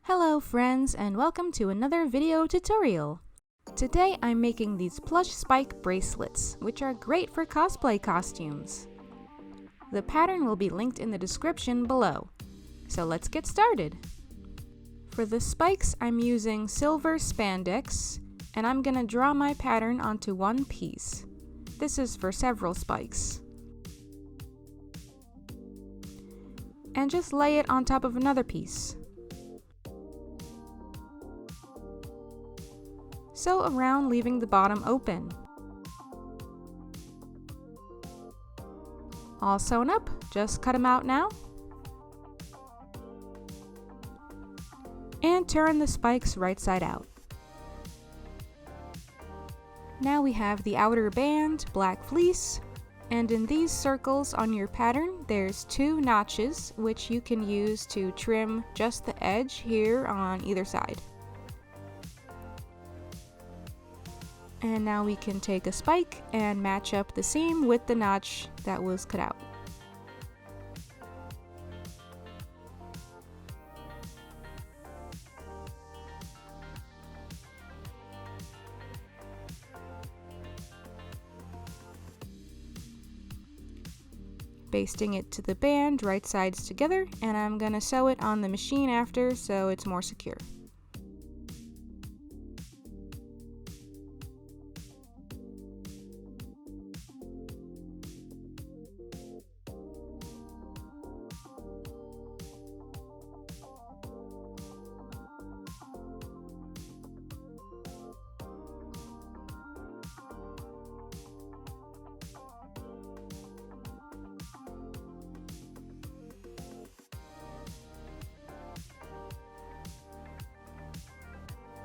Hello friends, and welcome to another video tutorial. Today I'm making these plush spike bracelets, which are great for cosplay costumes. The pattern will be linked in the description below. So let's get started. For the spikes I'm using silver spandex, and I'm gonna draw my pattern onto one piece. This is for several spikes. And just lay it on top of another piece. Sew around, leaving the bottom open. All sewn up, just cut them out now. And turn the spikes right side out. Now we have the outer band, black fleece, and in these circles on your pattern, there's 2 notches, which you can use to trim just the edge here on either side. And now we can take a spike and match up the seam with the notch that was cut out. Basting it to the band, right sides together, and I'm gonna sew it on the machine after so it's more secure.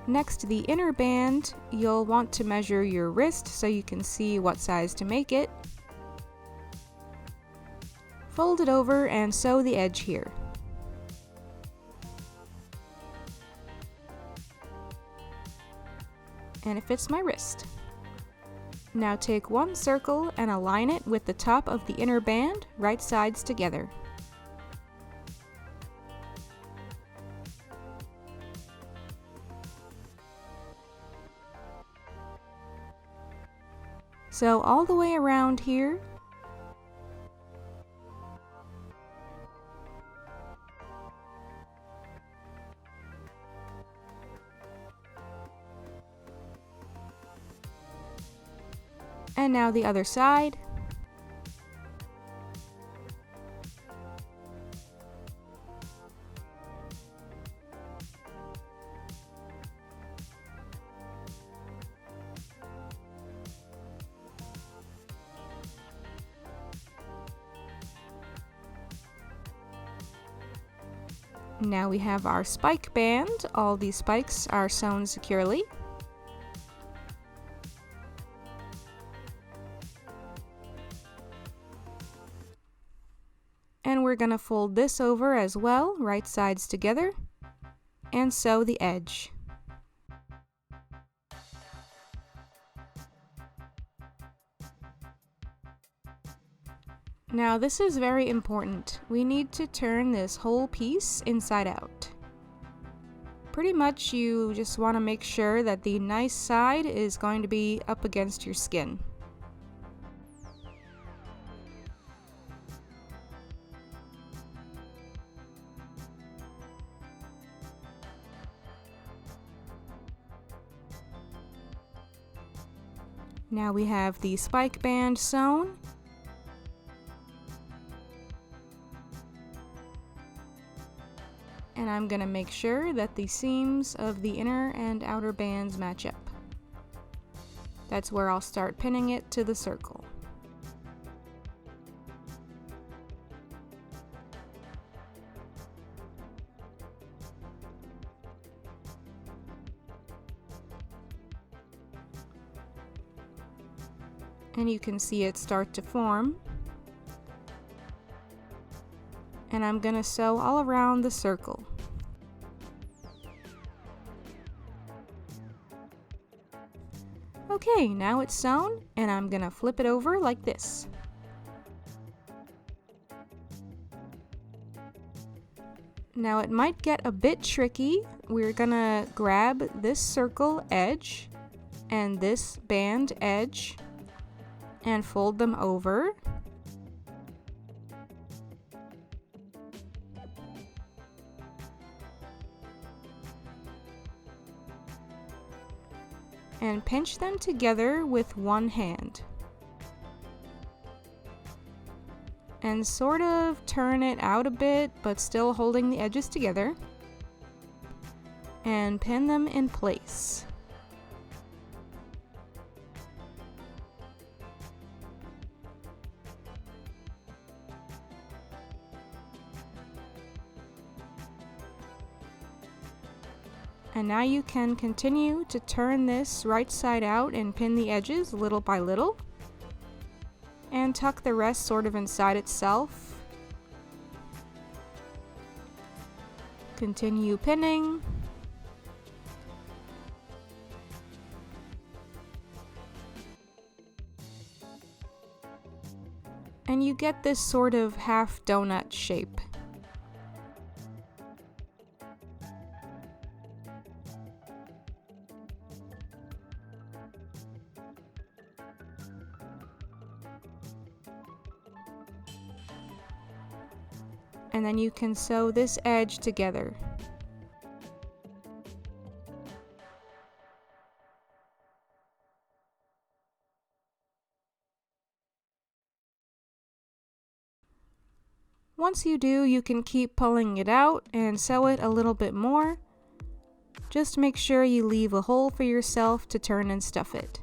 Next to the inner band, you'll want to measure your wrist so you can see what size to make it. Fold it over and sew the edge here. And it fits my wrist. Now take one circle and align it with the top of the inner band, right sides together. Sew all the way around here. And now the other side. Now we have our spike band. All these spikes are sewn securely. And we're gonna fold this over as well, right sides together, and sew the edge. Now this is very important. We need to turn this whole piece inside out. Pretty much you just want to make sure that the nice side is going to be up against your skin. Now we have the spike band sewn. And I'm gonna make sure that the seams of the inner and outer bands match up. That's where I'll start pinning it to the circle. And you can see it start to form. And I'm gonna sew all around the circle. Okay, now it's sewn, and I'm gonna flip it over like this. Now it might get a bit tricky. We're gonna grab this circle edge and this band edge and fold them over. And pinch them together with one hand. And sort of turn it out a bit, but still holding the edges together. And pin them in place. And now you can continue to turn this right side out and pin the edges little by little. And tuck the rest sort of inside itself. Continue pinning. And you get this sort of half donut shape. And then you can sew this edge together. Once you do, you can keep pulling it out and sew it a little bit more. Just make sure you leave a hole for yourself to turn and stuff it.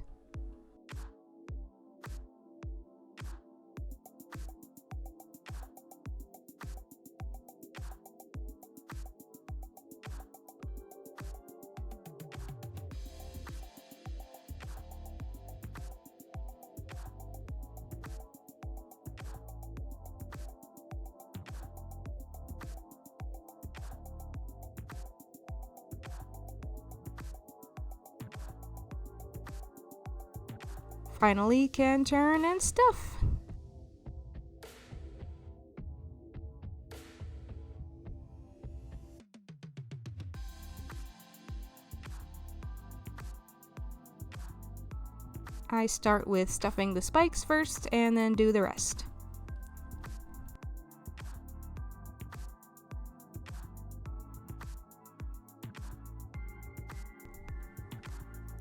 Finally, can turn and stuff. I start with stuffing the spikes first and then do the rest.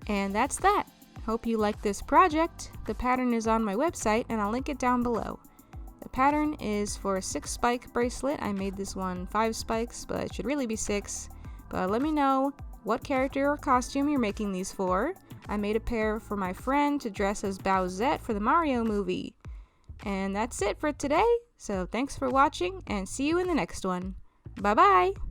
And that's that. Hope you like this project. The pattern is on my website and I'll link it down below. The pattern is for a 6-spike bracelet. I made this one 5 spikes, but it should really be 6. But let me know what character or costume you're making these for. I made a pair for my friend to dress as Bowsette for the Mario movie. And that's it for today. So thanks for watching and see you in the next one. Bye bye!